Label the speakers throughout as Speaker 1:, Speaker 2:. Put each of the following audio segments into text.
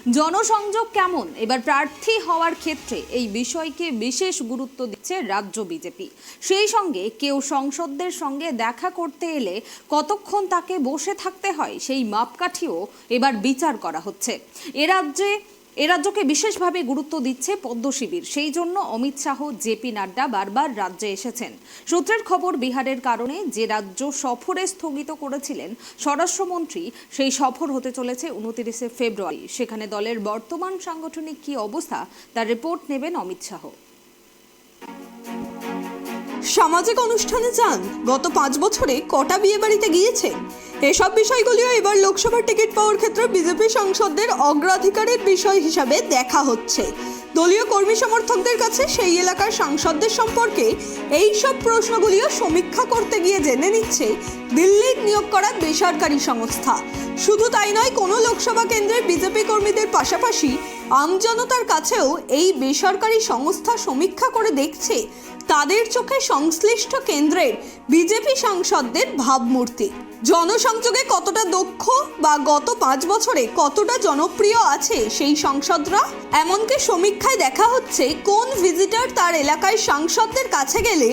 Speaker 1: জনসংযোগ কেমন এবার প্রার্থী হওয়ার ক্ষেত্রে এই বিষয়কে বিশেষ গুরুত্ব দিচ্ছে রাজ্য বিজেপি। সেই সঙ্গে কেউ সংসদদের সঙ্গে দেখা করতে এলে কতক্ষণ তাকে বসে থাকতে হয় সেই মাপকাঠিও এবার বিচার করা হচ্ছে। এ রাজ্যকে বিশেষভাবে গুরুত্ব দিচ্ছে পদ্ম শিবির। সেই জন্য অমিত শাহ, জেপি নাড্ডা বারবার রাজ্যে এসেছেন। সূত্রের খবর, বিহারের কারণে যে রাজ্য সফরে স্থগিত করেছিলেন স্বরাষ্ট্রমন্ত্রী, সেই সফর হতে চলেছে 29 ফেব্রুয়ারি। সেখানে দলের বর্তমান সাংগঠনিক কী অবস্থা তার রিপোর্ট নেবেন অমিত শাহ।
Speaker 2: সামাজিক অনুষ্ঠানে যান, গত 5 বছরে কটা বিয়ে বাড়িতে গিয়েছেন? এসব বিষয়গুলিও এবার লোকসভার টিকিট পাওয়ার ক্ষেত্রে বিজেপি সাংসদদের অগ্রাধিকারের বিষয় হিসাবে দেখা হচ্ছে। দলীয় কর্মী সমর্থকদের কাছে সেই এলাকার সাংসদদের সম্পর্কে এই সব প্রশ্নগুলিও সমীক্ষা করতে গিয়ে জেনে নিচ্ছে দিল্লির নিয়োগ করা বেসরকারি সংস্থা। শুধু তাই নয়, কোনো লোকসভা কেন্দ্রের বিজেপি কর্মীদের পাশাপাশি আমজনতার কাছেও এই বেসরকারি সংস্থা সমীক্ষা করে দেখছে তাদের চোখে সংশ্লিষ্ট কেন্দ্রের বিজেপি সাংসদদের ভাবমূর্তি। জনসংযোগে কতটা দক্ষ বা গত 5 বছরে কতটা জনপ্রিয় আছে সেই সাংসদরা। এমনকি সমীক্ষায় দেখা হচ্ছে কোন ভিজিটর তার এলাকায় সাংসদদের কাছে গেলে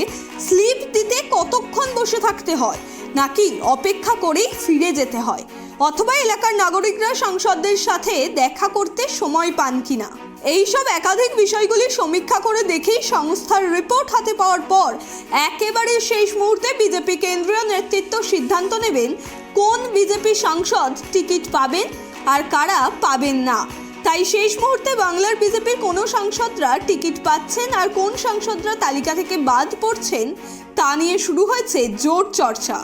Speaker 2: স্লিপ দিতে কতক্ষণ বসে থাকতে হয়, নাকি অপেক্ষা করেই ফিরে যেতে হয়, অথবা এলাকার নাগরিকরা সাংসদদের সাথে দেখা করতে সময় পান কিনা। এইসব একাধিক বিষয়গুলি সমীক্ষা করে দেখেই সংস্থার রিপোর্ট হাতে পাওয়ার পর একেবারে শেষ মুহূর্তে বিজেপি কেন্দ্রীয় নেতৃত্ব সিদ্ধান্ত নেবেন কোন বিজেপি সাংসদ টিকিট পাবেন আর কারা পাবেন না। তাই শেষ মুহূর্তে বাংলার বিজেপির কোন সাংসদরা টিকিট পাচ্ছেন আর কোন সাংসদরা তালিকা থেকে বাদ পড়ছেন তা নিয়ে শুরু হয়েছে জোর চর্চা।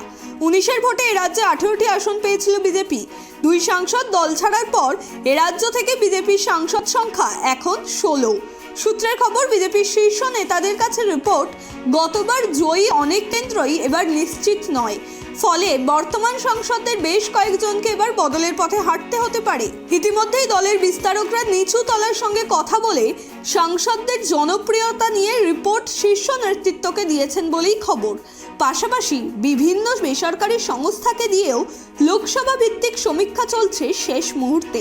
Speaker 2: 19-এর ভোটে এ রাজ্যে 18টি আসন পেয়েছিল বিজেপি। 2 সাংসদ দল ছাড়ার পর এ রাজ্য থেকে বিজেপির সাংসদ সংখ্যা এখন 16। সূত্রের খবর, বিজেপির শীর্ষ নেতাদের কাছে রিপোর্ট, গতবার জয়ী অনেক কেন্দ্রই এবার নিশ্চিত নয়। ফলে বর্তমান সাংসদদের বেশ কয়েকজনকে এবার বদলের পথে হাঁটতে হতে পারে। ইতিমধ্যেই দলের বিস্তারকরা নিচু তলার সঙ্গে কথা বলে সাংসদদের জনপ্রিয়তা নিয়ে রিপোর্ট শীর্ষ নেতৃত্বকে দিয়েছেন বলেই খবর। পাশাপাশি বিভিন্ন বেসরকারি সংস্থাকে দিয়েও লোকসভা ভিত্তিক সমীক্ষা চলছে শেষ মুহূর্তে।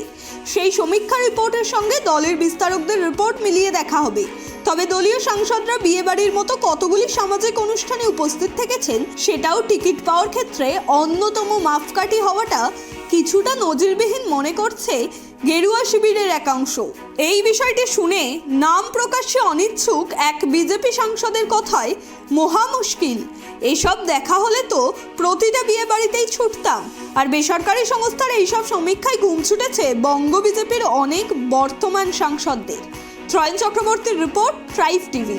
Speaker 2: সেই সমীক্ষা রিপোর্টের সঙ্গে দলের বিস্তারকদের রিপোর্ট মিলিয়ে দেখা হবে। তবে দলীয় সাংসদরা বিয়েবাড়ির মতো কতগুলি সামাজিক অনুষ্ঠানে উপস্থিত থেকেছেন সেটাও টিকিট পাওয়ার ক্ষেত্রে অন্যতম মাপকাঠি হওয়াটা কিছুটা নজিরবিহীন মনে করছে গেরুয়া শিবিরের একাংশ। এই বিষয়টি শুনে নাম প্রকাশ্যে অনিচ্ছুক এক বিজেপি সাংসদের কথায় মহা মুশকিল। এসব দেখা হলে তো প্রতিটা বিয়ে বাড়িতেই ছুটতাম। আর বেসরকারি সংস্থার এইসব সমীক্ষায় ঘুম ছুটেছে বঙ্গ বিজেপির অনেক বর্তমান সাংসদদের। ত্রয়ন চক্রবর্তীর রিপোর্ট, ট্রাইব টিভি।